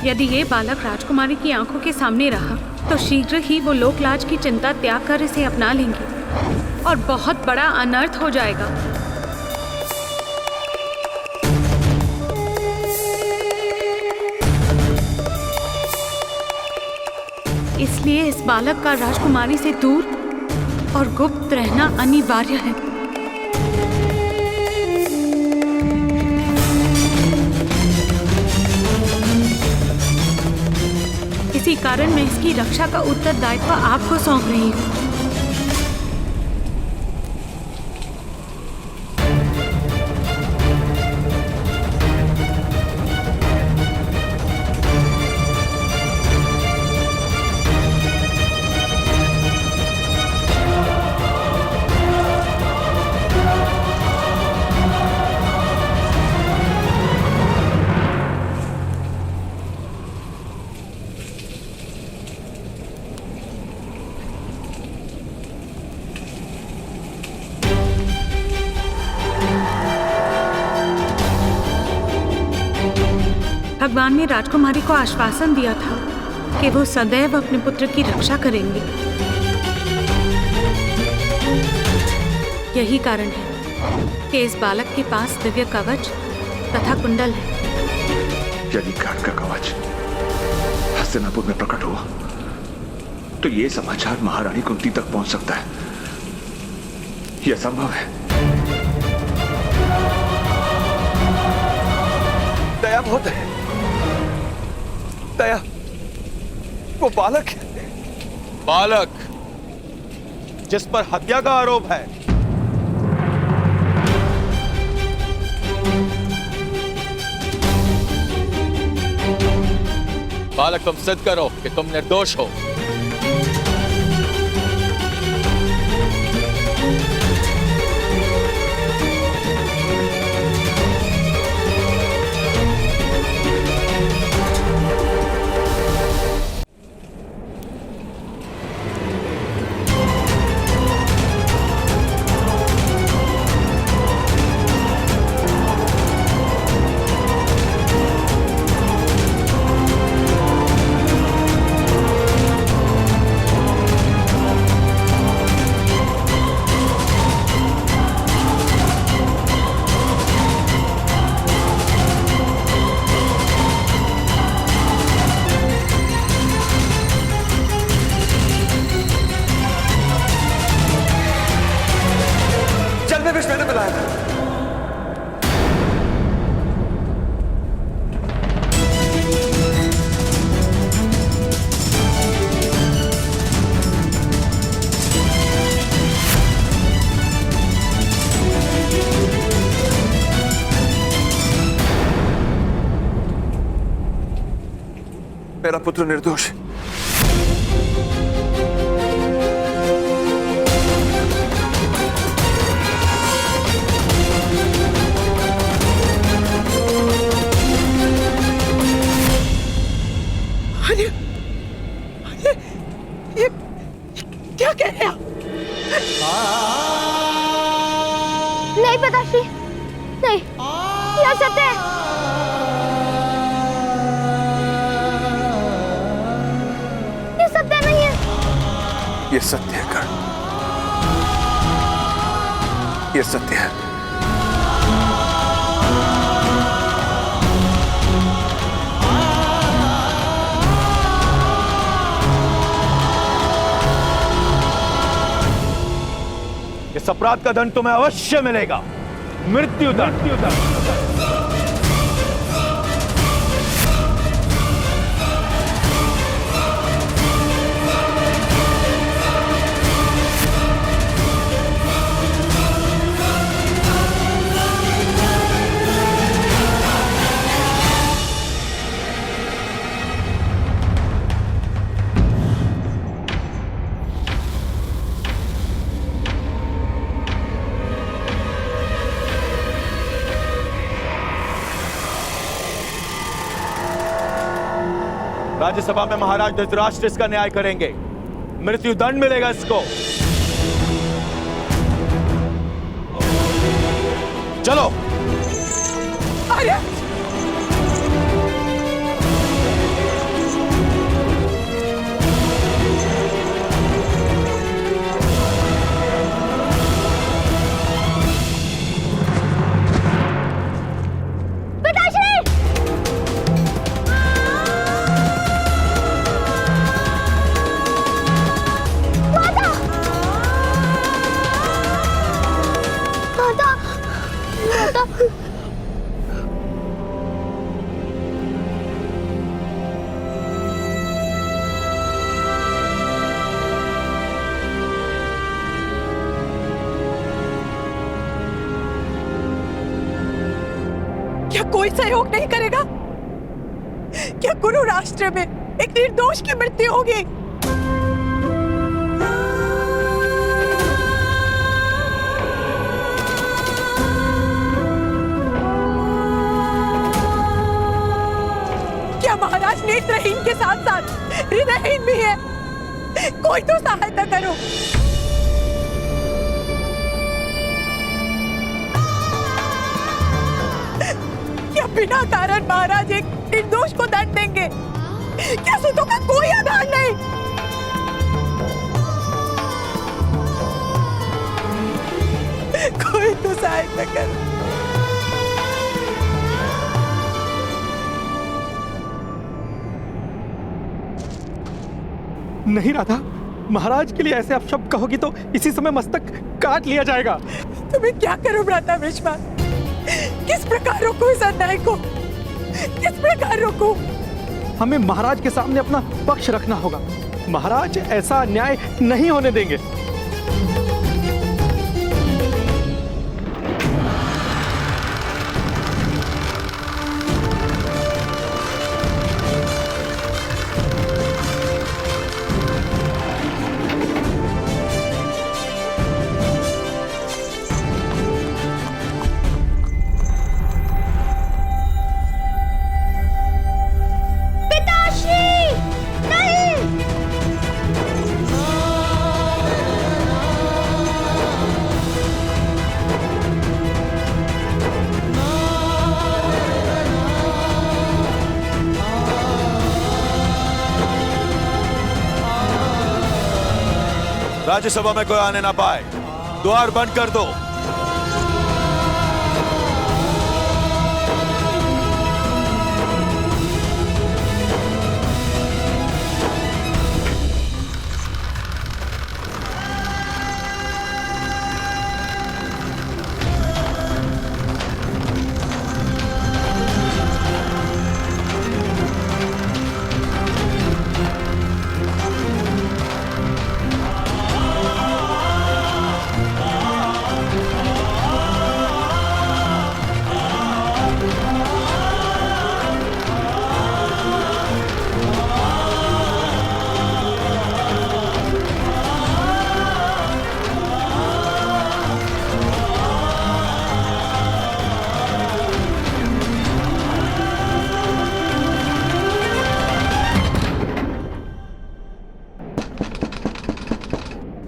यदि ये बालक राजकुमारी की आंखों के सामने रहा तो शीघ्र ही वो लोकलाज की चिंता त्याग कर इसे अपना लेंगे और बहुत बड़ा अनर्थ हो जाएगा। इसलिए इस बालक का राजकुमारी से दूर और गुप्त रहना अनिवार्य है। इसी कारण मैं इसकी रक्षा का उत्तरदायित्व आपको सौंप रही हूँ। भगवान ने राजकुमारी को आश्वासन दिया था कि वो सदैव अपने पुत्र की रक्षा करेंगे। यही कारण है कि इस बालक के पास दिव्य कवच तथा कुंडल है। यदि ज्ञान का कवच हस्तिनापुर में प्रकट हुआ तो ये समाचार महारानी कुंती तक पहुंच सकता है। यह संभव है। दया बहुत है, दया। वो बालक है, बालक जिस पर हत्या का आरोप है। बालक, तुम सिद्ध करो कि तुम निर्दोष हो। मेरा पुत्र निर्दोष है। नहीं, यह सत्य है। ये सत्य नहीं है। ये सत्य है कर्ण, ये सत्य है। इस अपराध का दंड तुम्हें अवश्य मिलेगा, मृत्यु दंड। राज्यसभा में महाराज धृतराष्ट्र इसका न्याय करेंगे, मृत्यु दंड मिलेगा इसको। चलो। अरे क्या कोई सहयोग नहीं करेगा? क्या कुरु राष्ट्र में एक निर्दोष की मृत्यु होगी? क्या महाराज नेत्रहीन के साथ साथ हृदयहीन भी है? कोई तो सहायता करो। क्या बिना कारण महाराज एक निर्दोष को दंड देंगे? क्या सूतों का कोई आधार नहीं? कोई तो सहायता करो। नहीं राधा, महाराज के लिए ऐसे अपशब्द कहोगी तो इसी समय मस्तक काट लिया जाएगा। तुम्हें क्या करूं भ्राता भीष्मा? किस प्रकार रोकूं इस अन्याय को? किस प्रकार रोकूं? हमें महाराज के सामने अपना पक्ष रखना होगा। महाराज ऐसा अन्याय नहीं होने देंगे। राज्यसभा में कोई आने ना पाए, द्वार बंद कर दो।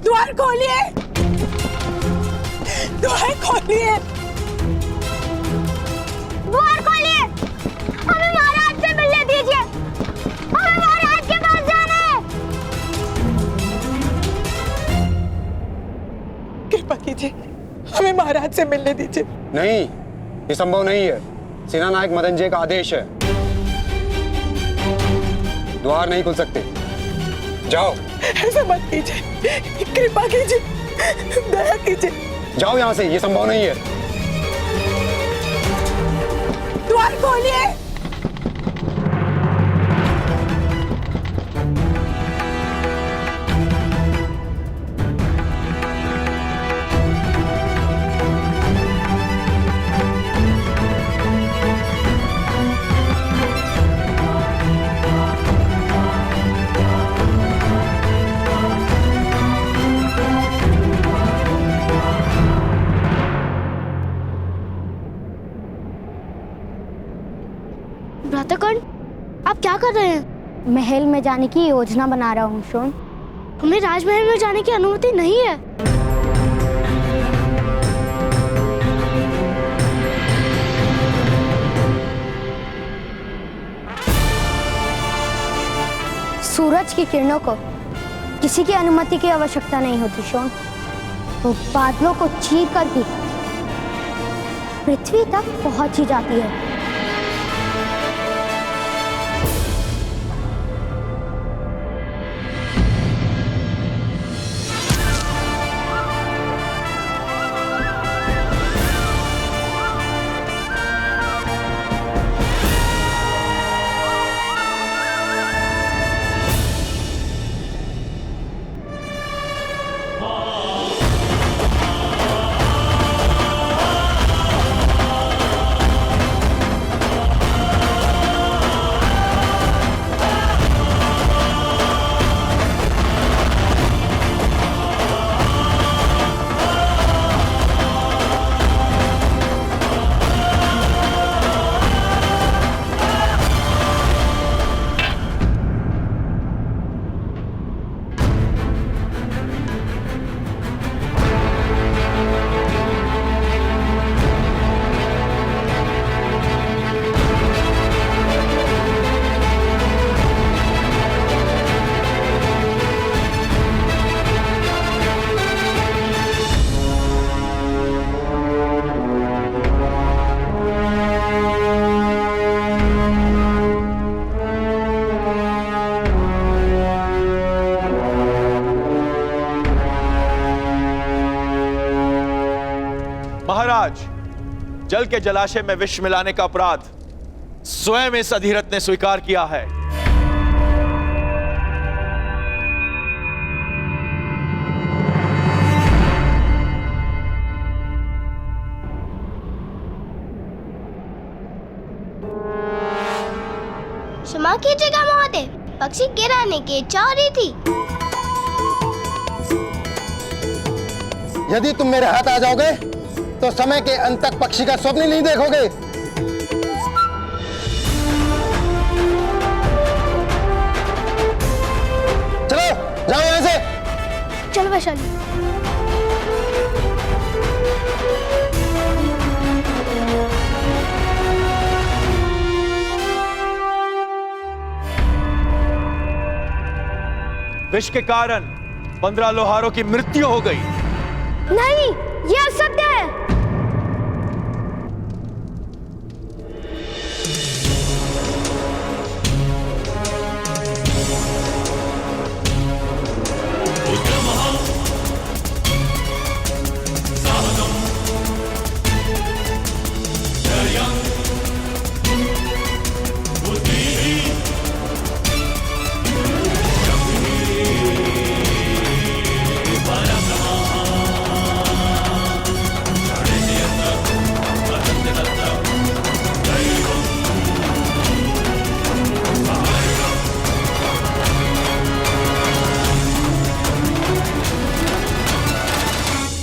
द्वार खोलिए, द्वार खोलिए। मिलने दीजिए। नहीं, ये संभव नहीं है। सेना नायक मदनजय का आदेश है, द्वार नहीं खुल सकते। जाओ। ऐसा मत कीजिए, कृपा कीजिए, दया कीजिए। जाओ यहाँ से, ये संभव नहीं है। द्वार खोलिए। भ्राताकर्ण, आप क्या कर रहे हैं? महल में जाने की योजना बना रहा हूँ शोन। हमें राजमहल में जाने की अनुमति नहीं है। सूरज की किरणों को किसी की अनुमति की आवश्यकता नहीं होती शोन। वो बादलों को चीर कर भी पृथ्वी तक पहुंच ही जाती है। महाराज, जल के जलाशय में विष मिलाने का अपराध स्वयं इस अधिरथ ने स्वीकार किया है। क्षमा कीजिएगा महोदय, पक्षी गिराने की इच्छा हो रही थी। यदि तुम मेरे हाथ आ जाओगे तो समय के अंत तक पक्षी का स्वप्न नहीं देखोगे। चलो जाओ यहां से। चलो वैशाली। विष के कारण 15 लोहारों की मृत्यु हो गई। नहीं, ये असत्य है।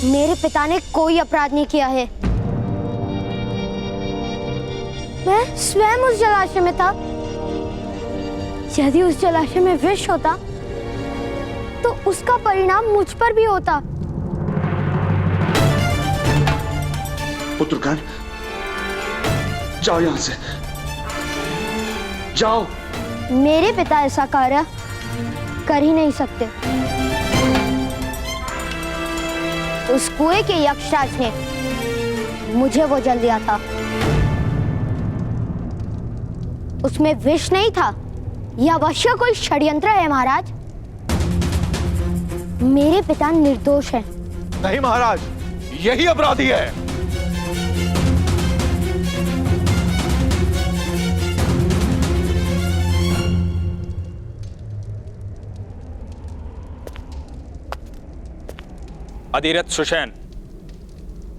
मेरे पिता ने कोई अपराध नहीं किया है। मैं स्वयं उस जलाशय में था। यदि उस जलाशय में विष होता तो उसका परिणाम मुझ पर भी होता। पुत्रकान, जाओ यहां से, जाओ। मेरे पिता ऐसा कार्य कर ही नहीं सकते। उस कुएं के यक्षराज ने मुझे वो जल दिया था। उसमें विष नहीं था। यह अवश्य कोई षड्यंत्र है महाराज। मेरे पिता निर्दोष हैं। नहीं महाराज, यही अपराधी है। अधिरथ सुषेण,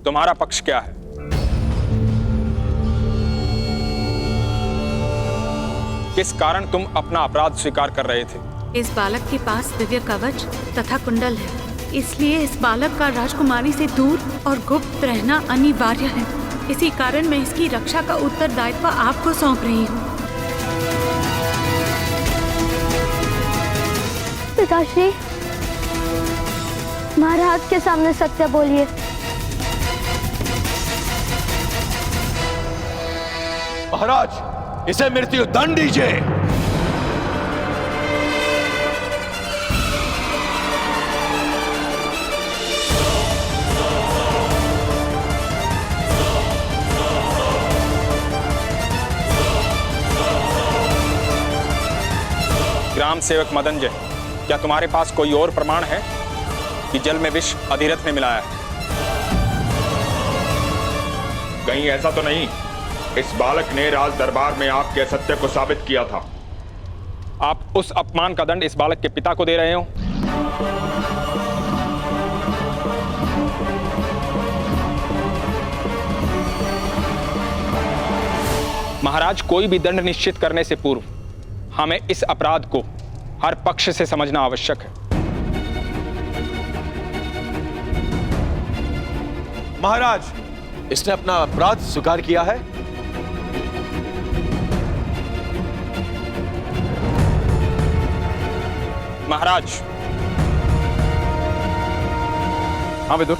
तुम्हारा पक्ष क्या है? किस कारण तुम अपना अपराध स्वीकार कर रहे थे? इस बालक के पास दिव्य कवच तथा कुंडल है, इसलिए इस बालक का राजकुमारी से दूर और गुप्त रहना अनिवार्य है। इसी कारण मैं इसकी रक्षा का उत्तरदायित्व आपको सौंप रही हूँ। पिताश्री, महाराज के सामने सत्य बोलिए। महाराज, इसे मृत्यु दंड दीजिए। ग्राम सेवक मदनजय, क्या तुम्हारे पास कोई और प्रमाण है कि जल में विष अधिरथ ने मिलाया है? कहीं ऐसा तो नहीं इस बालक ने राज दरबार में आपके असत्य को साबित किया था? आप उस अपमान का दंड इस बालक के पिता को दे रहे हो? महाराज, कोई भी दंड निश्चित करने से पूर्व हमें इस अपराध को हर पक्ष से समझना आवश्यक है। महाराज, इसने अपना अपराध स्वीकार किया है। महाराज। हाँ विदुर।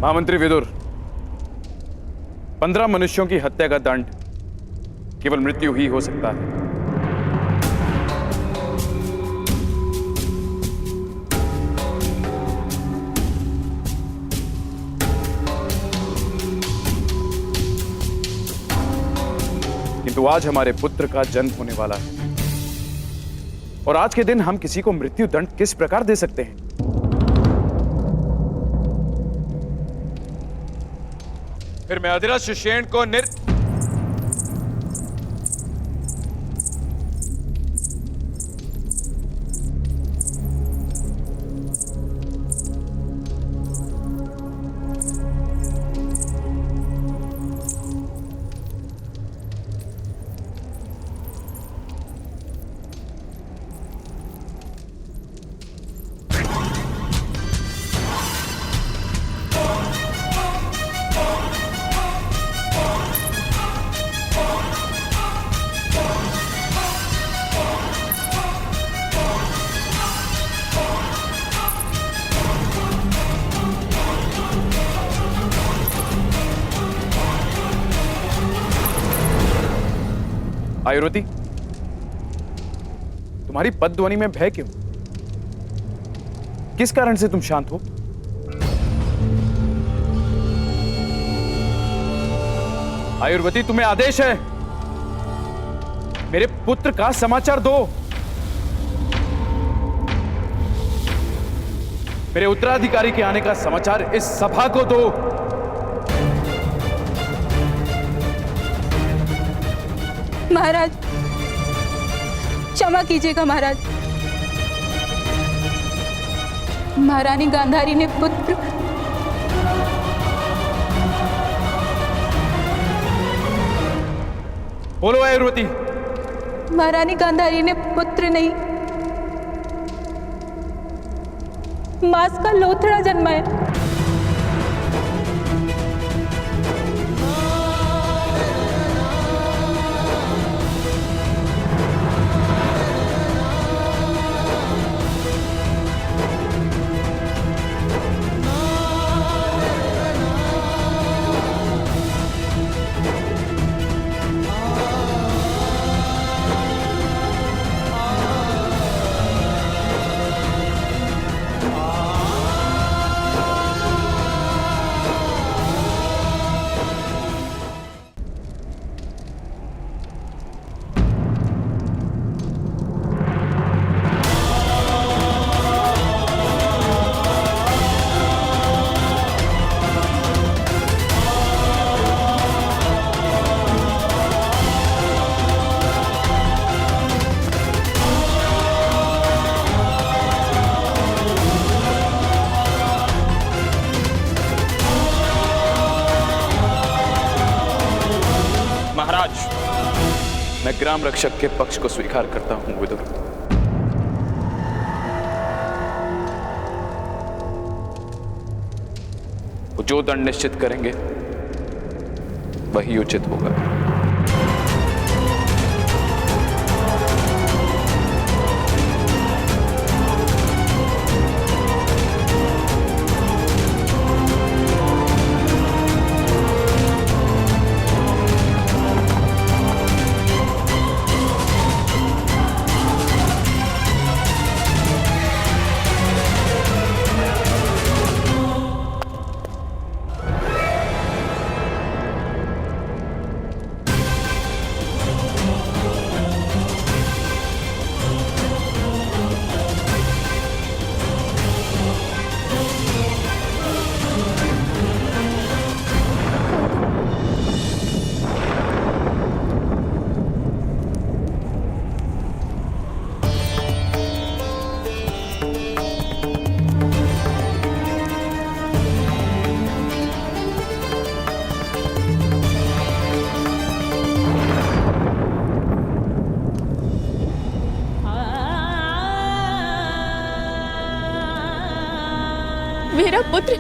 महामंत्री विदुर, 15 मनुष्यों की हत्या का दंड केवल मृत्यु ही हो सकता है। किंतु आज हमारे पुत्र का जन्म होने वाला है और आज के दिन हम किसी को मृत्यु दंड किस प्रकार दे सकते हैं? फिर मैं अधिरथ सुषेण को आयुर्वती, तुम्हारी पदध्वनि में भय क्यों? किस कारण से तुम शांत हो? आयुर्वती, तुम्हें आदेश है, मेरे पुत्र का समाचार दो। मेरे उत्तराधिकारी के आने का समाचार इस सभा को दो। महाराज, क्षमा कीजिएगा महाराज। महारानी गांधारी ने पुत्र बोलो आयुर्वती। महारानी गांधारी ने पुत्र नहीं, मांस का लोथड़ा जन्मा है। मैं ग्राम रक्षक के पक्ष को स्वीकार करता हूं विदुर। वो जो दंड निश्चित करेंगे वही उचित होगा। मेरा पुत्र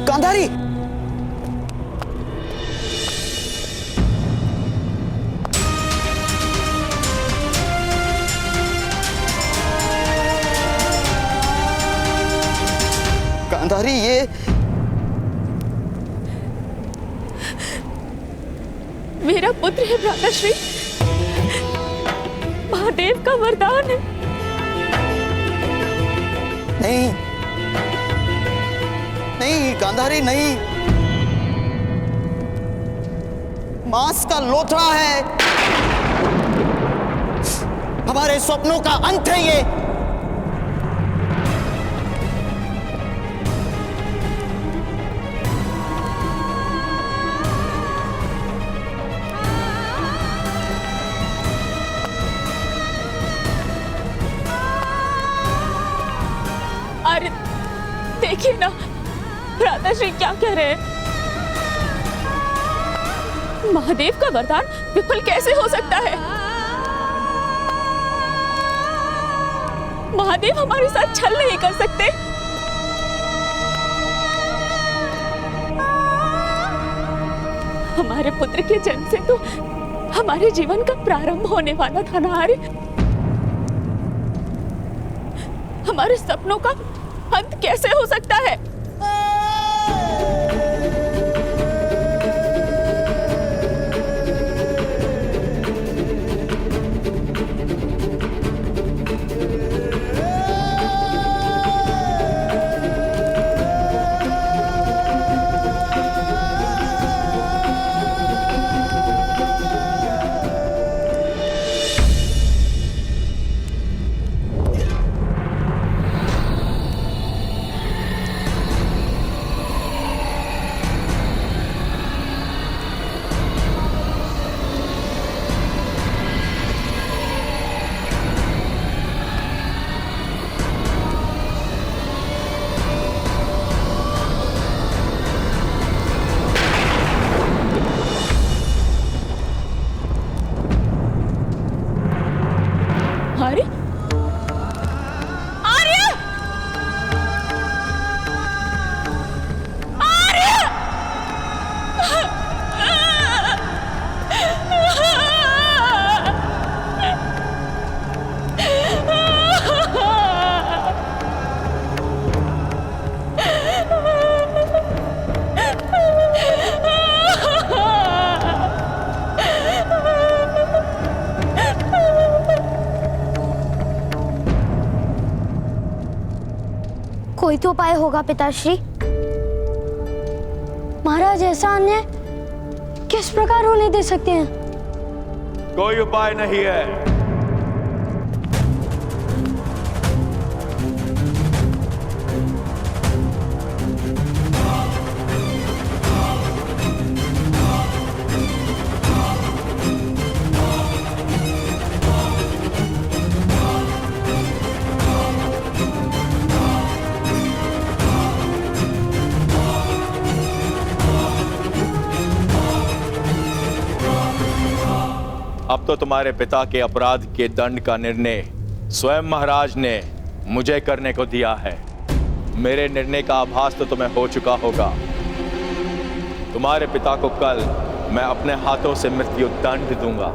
गांधारी, गांधारी, ये मेरा पुत्र है भ्राताश्री, महादेव का वरदान है। नहीं नहीं गांधारी, नहीं, मांस का लोथड़ा है, हमारे स्वप्नों का अंत है ये। अरे देखिए ना भ्राताश्री क्या कह रहे हैं। महादेव का वरदान विफल कैसे हो सकता है? महादेव हमारे साथ छल नहीं कर सकते। हमारे पुत्र के जन्म से तो हमारे जीवन का प्रारंभ होने वाला था ना आर्य। हमारे सपनों का अंत कैसे हो सकता है? कोई तो उपाय होगा पिताश्री। महाराज ऐसा अन्याय किस प्रकार होने दे सकते हैं? कोई उपाय नहीं है। अब तो तुम्हारे पिता के अपराध के दंड का निर्णय स्वयं महाराज ने मुझे करने को दिया है। मेरे निर्णय का आभास तो तुम्हें हो चुका होगा। तुम्हारे पिता को कल मैं अपने हाथों से मृत्यु दंड दूंगा।